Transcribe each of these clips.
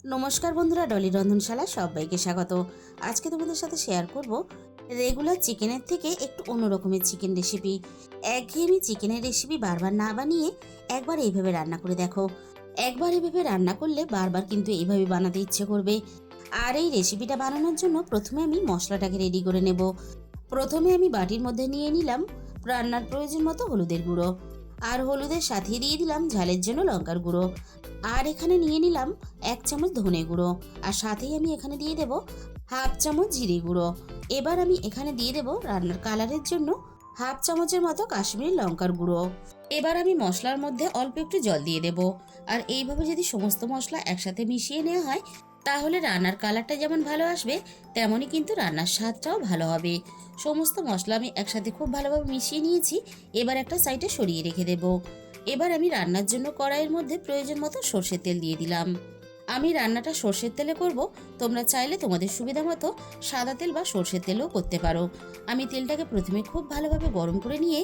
নমস্কার বন্ধুরা, ডলি রন্ধনশালা সবাইকে স্বাগত। আজকে তোমাদের সাথে শেয়ার করব রেগুলার চিকেনের থেকে একটু অন্য রকমের চিকেন রেসিপি। একঘেয়েমি চিকেনের রেসিপি বারবার না বানিয়ে একবার এইভাবে রান্না করে দেখো। একবার এইভাবে রান্না করলে বারবার কিন্তু এইভাবে বানাতে ইচ্ছে করবে। আর এই রেসিপিটা বানানোর জন্য প্রথমে আমি মশলাটাকে রেডি করে নেব। প্রথমে আমি বাটির মধ্যে নিয়ে নিলাম রান্নার প্রয়োজন মতো হলুদের গুঁড়ো, আর হলুদের সাথে দিয়ে দিলাম ঝালের জন্য লঙ্কার গুঁড়ো, আর এখানে নিয়ে নিলাম 1 চামচ ধনে গুঁড়ো, আর সাথেই আমি এখানে দিয়ে দেব 1/2 চামচ জিরে গুঁড়ো। এবার আমি এখানে দিয়ে দেব রান্নার কালারের জন্য 1/2 চামচের মতো কাশ্মীরি লঙ্কার গুঁড়ো। এবার আমি মশলার মধ্যে অল্প একটু জল দিয়ে দেব। আর এইভাবে যদি সমস্ত মশলা একসাথে মিশিয়ে নেওয়া হয় তাহলে রান্নার কালারটা যেমন ভালো আসবে তেমনই কিন্তু রান্নার স্বাদটাও ভালো হবে। সমস্ত মশলা আমি একসাথে খুব ভালোভাবে মিশিয়ে নিয়েছি। এবার একটা সাইডে সরিয়ে রেখে দেব। এবার আমি রান্নার জন্য কড়াইয়ের মধ্যে প্রয়োজন মতো সর্ষের তেল দিয়ে দিলাম। আমি রান্নাটা সর্ষের তেলে করব, তোমরা চাইলে তোমাদের সুবিধা মতো সাদা তেল বা সর্ষের তেলও করতে পারো। আমি তেলটাকে প্রথমে খুব ভালোভাবে গরম করে নিয়ে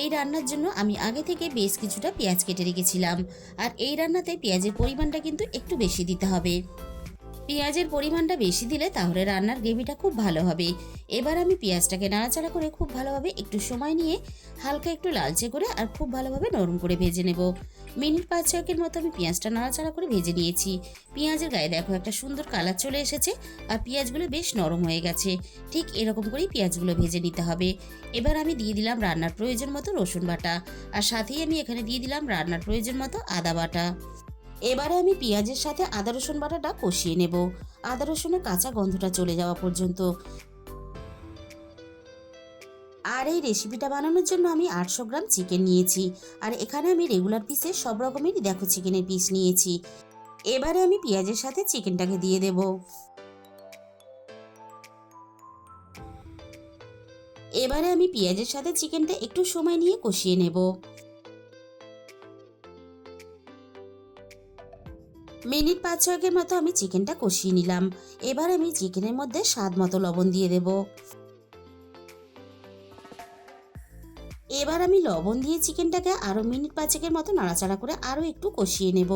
এই রান্নার জন্য আমি আগে থেকে বেশ কিছুটা পেঁয়াজ কেটে রেখেছিলাম। আর এই রান্নাতে পেঁয়াজের পরিমাণটা কিন্তু একটু বেশি দিতে হবে। পেঁয়াজের পরিমাণটা বেশি দিলে তাহলে রান্নার গ্রেভিটা খুব ভালো হবে। এবার আমি পেঁয়াজটাকে নাড়াচাড়া করে খুব ভালোভাবে একটু সময় নিয়ে হালকা একটু লালচে করে আর খুব ভালোভাবে নরম করে ভেজে নেব। মিনিট 5-6 মতো আমি পেঁয়াজটা নাড়াচাড়া করে ভেজে নিয়েছি। পেঁয়াজের গায়ে দেখো একটা সুন্দর কালার চলে এসেছে আর পেঁয়াজগুলো বেশ নরম হয়ে গেছে। ঠিক এরকম করেই পেঁয়াজগুলো ভেজে নিতে হবে। এবার আমি দিয়ে দিলাম রান্নার প্রয়োজন মতো রসুন বাটা, আর সাথেই আমি এখানে দিয়ে দিলাম রান্নার প্রয়োজন মতো আদা বাটা। এবারে আমি পেঁয়াজের সাথে আদা রসুন বাটাটা কষিয়ে নেব, আদা রসুনের কাঁচা গন্ধটা চলে যাওয়া পর্যন্ত। আর এই রেসিপিটা বানানোর জন্য আমি 800 গ্রাম চিকেন নিয়েছি। আর এখানে আমি রেগুলার পিসে সব রকমেরই দেখো চিকেনের পিস নিয়েছি। এবারে আমি পেঁয়াজের সাথে চিকেনটাকে দিয়ে দেব। এবারে আমি পেঁয়াজের সাথে চিকেনটা একটু সময় নিয়ে কষিয়ে নেব। মিনিট 5-6 মতো আমি চিকেনটা কষিয়ে নিলাম। এবার আমি চিকেনের মধ্যে স্বাদ মতো লবণ দিয়ে দেব। এবার আমি লবণ দিয়ে চিকেনটাকে আরো মিনিট 5-এর মতো নাড়াচাড়া করে আরো একটু কষিয়ে নেব।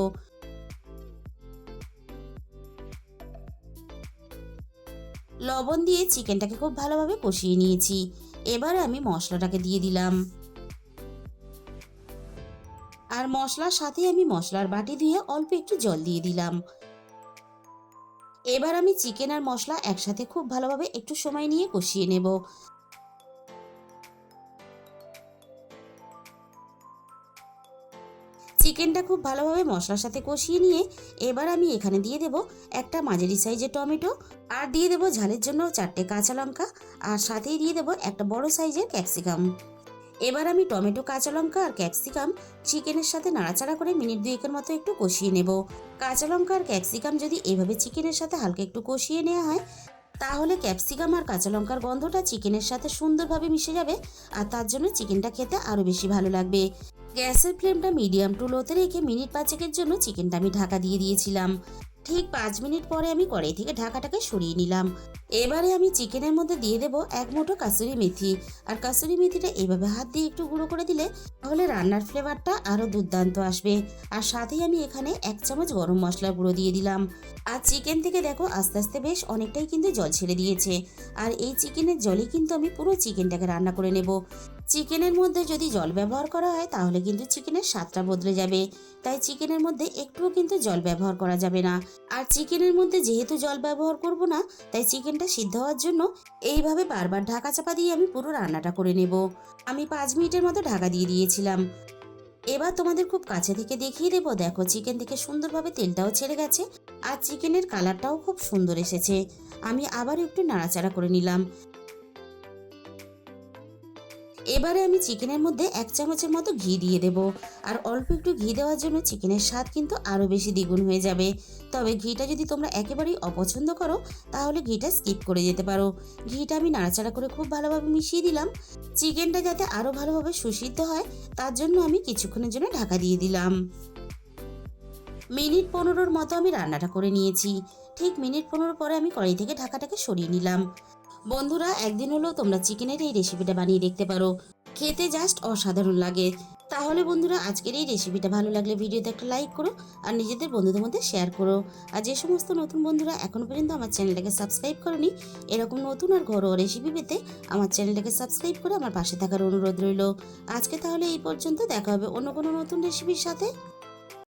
লবণ দিয়ে চিকেনটাকে খুব ভালোভাবে কষিয়ে নিয়েছি। এবার আমি মশলাটাকে দিয়ে দিলাম। আর মশলার সাথে আমি মশলার বাটি ধুয়ে অল্প একটু জল দিয়ে দিলাম। এবার আমি চিকেন আর মশলা একসাথে খুব ভালোভাবে একটু সময় নিয়ে কষিয়ে নেব। চিকেনটা খুব ভালোভাবে মশলার সাথে কষিয়ে নিয়ে এবার আমি এখানে দিয়ে দেব একটা মাঝারি সাইজের টমেটো, আর দিয়ে দেব ঝালের জন্য 4টে কাঁচা লঙ্কা, আর সাথেই দিয়ে দেব একটা বড় সাইজের ক্যাপসিকাম। এবার আমি টমেটো, কাঁচা লঙ্কা আর ক্যাপসিকাম চিকেনের সাথে নাড়াচাড়া করে মিনিট 2-এর মতো একটু কষিয়ে নেব। কাঁচা লঙ্কা আর ক্যাপসিকাম যদি এভাবে চিকেনের সাথে হালকা একটু কষিয়ে নেওয়া হয় তাহলে ক্যাপসিকাম আর কাঁচা লঙ্কার গন্ধটা চিকেনের সাথে সুন্দরভাবে মিশে যাবে, আর তার জন্য চিকেনটা খেতে আরও বেশি ভালো লাগবে। গ্যাসের ফ্লেমটা মিডিয়াম টু লোতে রেখে মিনিট 5-এর জন্য চিকেনটা আমি ঢাকা দিয়ে দিয়েছিলাম। ঠিক 5 মিনিট পরে আমি কড়াই থেকে ঢাকাটাকে সরিয়ে নিলাম। এবারে আমি চিকেনের মধ্যে দিয়ে দেব 1 মুঠো কাসুরি মেথি। আর কাসুরি মেথিটা এইভাবে হাত দিয়ে একটু গুঁড়ো করে দিলে তাহলে রান্নার ফ্লেভারটা আরও দুর্দান্ত আসবে। আর সাথেই আমি এখানে 1 চামচ গরম মশলার গুঁড়ো দিয়ে দিলাম। আর চিকেন থেকে দেখো আস্তে আস্তে বেশ অনেকটাই কিন্তু জল ছেড়ে দিয়েছে। আর এই চিকেনের জলে কিন্তু আমি পুরো চিকেনটাকে রান্না করে নেব। চিকেনের মধ্যে যদি জল ব্যবহার করা হয় তাহলে কিন্তু চিকেনের স্বাদটা বদলে যাবে। তাই চিকেনের মধ্যে একটুও কিন্তু জল ব্যবহার করা যাবে না। আর চিকেনের মধ্যে যেহেতু জল ব্যবহার করব না, তাই চিকেনটা সিদ্ধ হওয়ার জন্য এইভাবে বারবার ঢাকা চাপা দিয়ে আমি পুরো রান্নাটা করে নেব। আমি 5 মিনিটের মতো ঢাকা দিয়ে দিয়েছিলাম। এবার তোমাদের খুব কাছে থেকে দেখিয়ে দেবো, দেখো চিকেন থেকে সুন্দরভাবে তেলটাও ছেড়ে গেছে আর চিকেনের কালারটাও খুব সুন্দর এসেছে। আমি আবার একটু নাড়াচাড়া করে নিলাম। এবারে আমি চিকেনের মধ্যে 1 চামচের মতো ঘি দিয়ে দেব। আর অল্প একটু ঘি দেওয়ার জন্য চিকেনের স্বাদ কিন্তু আরও বেশি দ্বিগুণ হয়ে যাবে। তবে ঘিটা যদি তোমরা একেবারেই অপছন্দ করো তাহলে ঘিটা স্কিপ করে যেতে পারো। ঘিটা আমি নাড়াচাড়া করে খুব ভালোভাবে মিশিয়ে দিলাম। চিকেনটা যাতে আরও ভালোভাবে সুসিদ্ধ হয় তার জন্য আমি কিছুক্ষণের জন্য ঢাকা দিয়ে দিলাম। মিনিট 15-র মতো আমি রান্নাটা করে নিয়েছি। ঠিক মিনিট 15 পরে আমি কড়াই থেকে ঢাকাটাকে সরিয়ে নিলাম। বন্ধুরা, একদিন হলেও তোমরা চিকেনের এই রেসিপিটা বানিয়ে দেখতে পারো। খেতে জাস্ট অসাধারণ লাগে। তাহলে বন্ধুরা, আজকের এই রেসিপিটা ভালো লাগলে ভিডিওতে একটা লাইক করো আর নিজেদের বন্ধুদের মধ্যে শেয়ার করো। আর যে সমস্ত নতুন বন্ধুরা এখনো পর্যন্ত আমার চ্যানেলটাকে সাবস্ক্রাইব করনি, এরকম নতুন আর ঘরোয়া রেসিপি পেতে আমার চ্যানেলটাকে সাবস্ক্রাইব করে আমার পাশে থাকার অনুরোধ রইল। আজকে তাহলে এই পর্যন্ত, দেখা হবে অন্য কোনো নতুন রেসিপির সাথে।